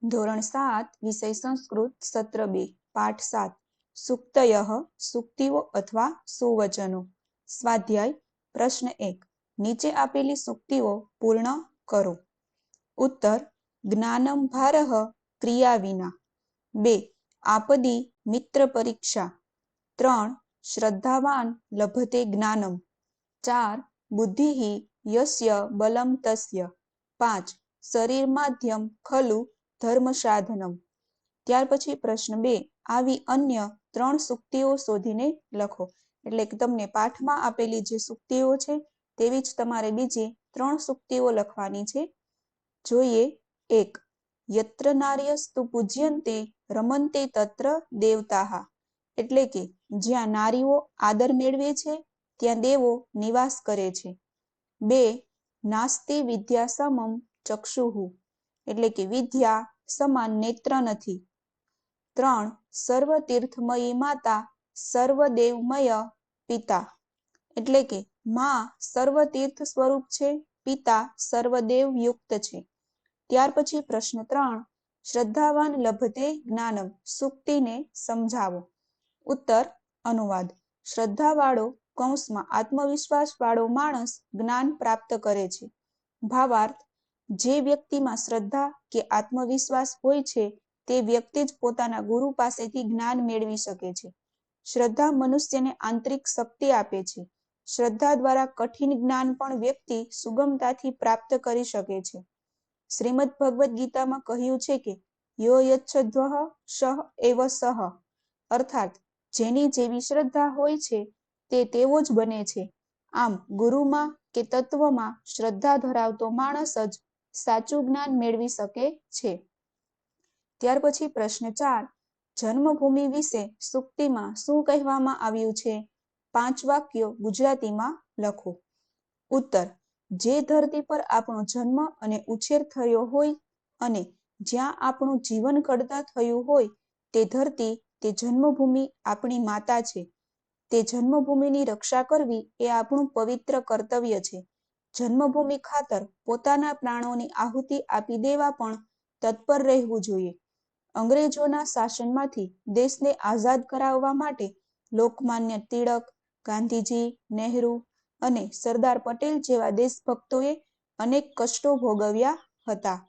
ધોરણ 7 વિષય સંસ્કૃત સત્ર 2 પાઠ 7 સુક્તયઃ સુક્તિઓ અથવા સુવચનો સ્વાધ્યાય પ્રશ્ન 1 નીચે આપેલી સુક્તિઓ પૂર્ણ કરો. ઉત્તર જ્ઞાનમ ભારઃ ક્રિયા વિના. 2 આપદી મિત્ર પરીક્ષા. 3 શ્રદ્ધાવાન લભતે જ્ઞાનમ. 4 બુદ્ધિઃ યસ્ય બલમ તસ્ય. 5 શરીર માધ્યમ ખલુ ધર્મ સાધનમ. ત્યાર પછી પ્રશ્ન 2 આવી અન્ય 3 સુક્તિઓ શોધીને લખો. એટલે કે તમને પાઠમાં આપેલી જે સુક્તિઓ છે તેવી જ તમારે બીજી 3 સુક્તિઓ લખવાની છે. જોઈએ. 1 યત્ર નાર્યસ્તુ પૂજ્યન્તે રમન્તે તત્ર દેવતાઃ. એટલે કે જ્યાં નારીઓ આદર મેળવે છે ત્યાં દેવો નિવાસ કરે છે. 2 નાસ્તિ વિદ્યા સમમ ચક્ષુઃ. એટલે કે વિદ્યા સમાન નેત્ર નથી. 3 સર્વ તીર્થમયી માતા સર્વદેવમય પિતા. એટલે કે માં સર્વ તીર્થ સ્વરૂપ છે, પિતા સર્વદેવ યુક્ત છે. ત્યાર પછી પ્રશ્ન 3 શ્રદ્ધાવાન લભતે જ્ઞાનમ. સુક્તિને સમજાવો. ઉત્તર અનુવાદ. શ્રદ્ધાવાળો કૌંસમાં આત્મવિશ્વાસ વાળો માણસ જ્ઞાન પ્રાપ્ત કરે છે. ભાવાર્થ જે વ્યક્તિમાં શ્રદ્ધા કે આત્મવિશ્વાસ હોય છે તે વ્યક્તિ જ પોતાના ગુરુ પાસેથી જ્ઞાન મેળવી શકે છે. શ્રદ્ધા મનુષ્યને આંતરિક શક્તિ આપે છે. શ્રદ્ધા દ્વારા કઠિન જ્ઞાન પણ વ્યક્તિ સુગમતાથી પ્રાપ્ત કરી શકે છે. શ્રીમદ ભગવદ્ ગીતામાં કહ્યું છે કે યો યચ્છદ્વઃ સઃ એવ સઃ. અર્થાત જેની જેવી શ્રદ્ધા હોય છે તે તેવો જ બને છે. આમ ગુરુમાં કે તત્વમાં શ્રદ્ધા ધરાવતો માણસ જ સાચું જ્ઞાન મેળવી શકે છે. ત્યાર પછી પ્રશ્ન 4 જન્મભૂમિ વિશે સુક્તિમાં શું કહેવામાં આવ્યું છે? 5 વાક્યો ગુજરાતીમાં લખો. ઉત્તર જે ધરતી પર આપણો જન્મ અને ઉછેર થયો હોય અને જ્યાં આપણું જીવન ઘડતર થયું હોય તે ધરતી, તે જન્મભૂમિ આપણી માતા છે. તે જન્મભૂમિની રક્ષા કરવી એ આપણું પવિત્ર કર્તવ્ય છે. જન્મભૂમિ ખાતર પોતાના પ્રાણોની આહુતિ આપી દેવા પણ તત્પર રહેવું જોઈએ. અંગ્રેજોના શાસનમાંથી દેશને આઝાદ કરાવવા માટે લોકમાન્ય તિલક, ગાંધીજી, નહેરુ અને સરદાર પટેલ જેવા દેશભક્તોએ અનેક કષ્ટો ભોગવ્યા હતા.